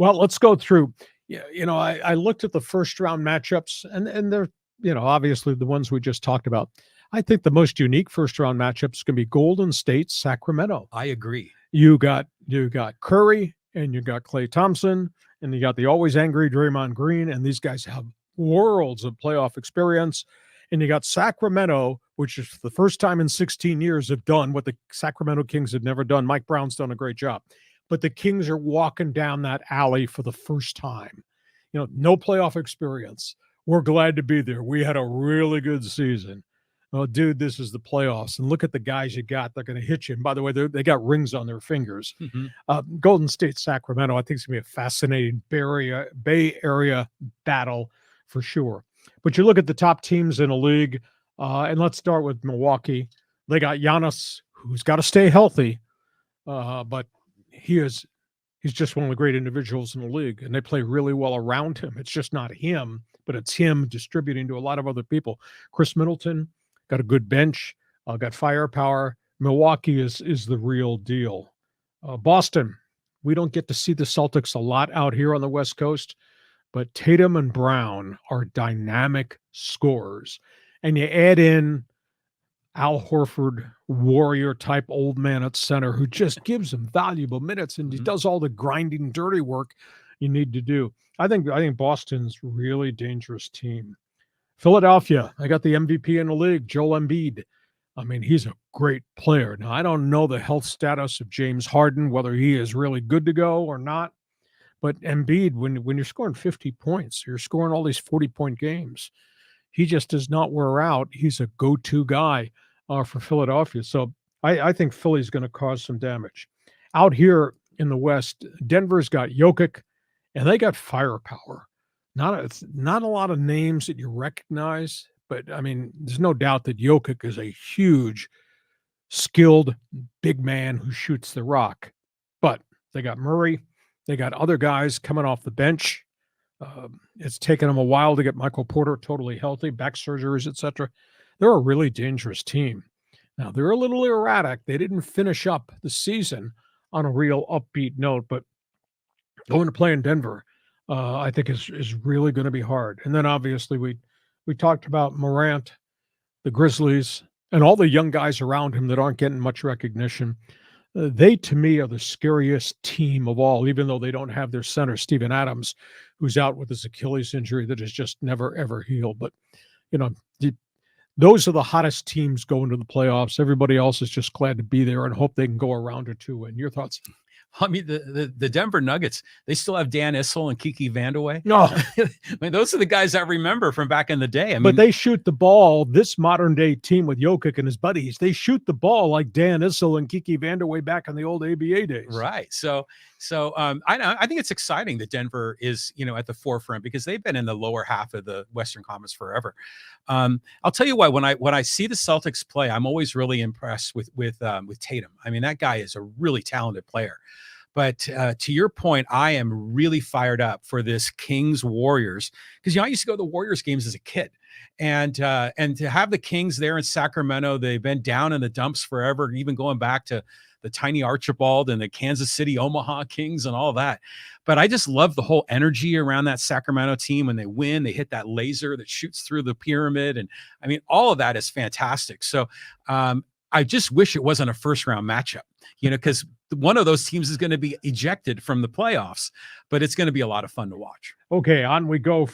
Well, let's go through. Yeah, I looked at the first round matchups, and they're obviously the ones we just talked about. I think the most unique first round matchups can be Golden State, Sacramento. I agree. You got Curry, and you got Klay Thompson, and you got the always angry Draymond Green, and these guys have worlds of playoff experience. And you got Sacramento, which is the first time in 16 years have done what the Sacramento Kings have never done. Mike Brown's done a great job. But the Kings are walking down that alley for the first time. No playoff experience. We're glad to be there. We had a really good season. Oh, dude, this is the playoffs. And look at the guys you got. They're going to hit you. And by the way, they got rings on their fingers. Mm-hmm. Golden State, Sacramento, I think it's going to be a fascinating Bay Area battle for sure. But you look at the top teams in the league, and let's start with Milwaukee. They got Giannis, who's got to stay healthy, but he's just one of the great individuals in the league, and they play really well around him. It's just not him, but it's him distributing to a lot of other people. Chris Middleton got a good bench, got firepower. Milwaukee is the real deal. Boston, we don't get to see the Celtics a lot out here on the West Coast, but Tatum and Brown are dynamic scorers. And you add in Al Horford, warrior type old man at center who just gives them valuable minutes, and he does all the grinding, dirty work you need to do. I think Boston's really dangerous team. Philadelphia, I got the MVP in the league, Joel Embiid. I mean, he's a great player. Now, I don't know the health status of James Harden, whether he is really good to go or not. But Embiid, when you're scoring 50 points, you're scoring all these 40-point games. He just does not wear out. He's a go-to guy for Philadelphia. So I think Philly's going to cause some damage. Out here in the West, Denver's got Jokic, and they got firepower. Not a lot of names that you recognize, but, I mean, there's no doubt that Jokic is a huge, skilled, big man who shoots the rock. But they got Murray. They got other guys coming off the bench. It's taken them a while to get Michael Porter totally healthy, back surgeries, etc. They're a really dangerous team. Now, they're a little erratic. They didn't finish up the season on a real upbeat note, but going to play in Denver, I think is really going to be hard. And then obviously we talked about Morant, the Grizzlies, and all the young guys around him that aren't getting much recognition. They, to me, are the scariest team of all, even though they don't have their center, Steven Adams, who's out with his Achilles injury that has just never, ever healed. But, those are the hottest teams going to the playoffs. Everybody else is just glad to be there and hope they can go a round or two. And your thoughts? I mean, the Denver Nuggets, they still have Dan Issel and Kiki Vandeweghe. No, I mean, those are the guys I remember from back in the day. But they shoot the ball, this modern day team with Jokic and his buddies, they shoot the ball like Dan Issel and Kiki Vandeweghe back in the old ABA days. Right. So I think it's exciting that Denver is, at the forefront because they've been in the lower half of the Western Conference forever. I'll tell you why, when I see the Celtics play, I'm always really impressed with Tatum. I mean, that guy is a really talented player. But to your point, I am really fired up for this Kings Warriors because I used to go to the Warriors games as a kid, and to have the Kings there in Sacramento, they've been down in the dumps forever, even going back to the tiny Archibald and the Kansas City Omaha Kings and all that. But I just love the whole energy around that Sacramento team. When they win, they hit that laser that shoots through the pyramid, and I mean, all of that is fantastic. So I just wish it wasn't a first round matchup, because one of those teams is going to be ejected from the playoffs, but it's going to be a lot of fun to watch. Okay, on we go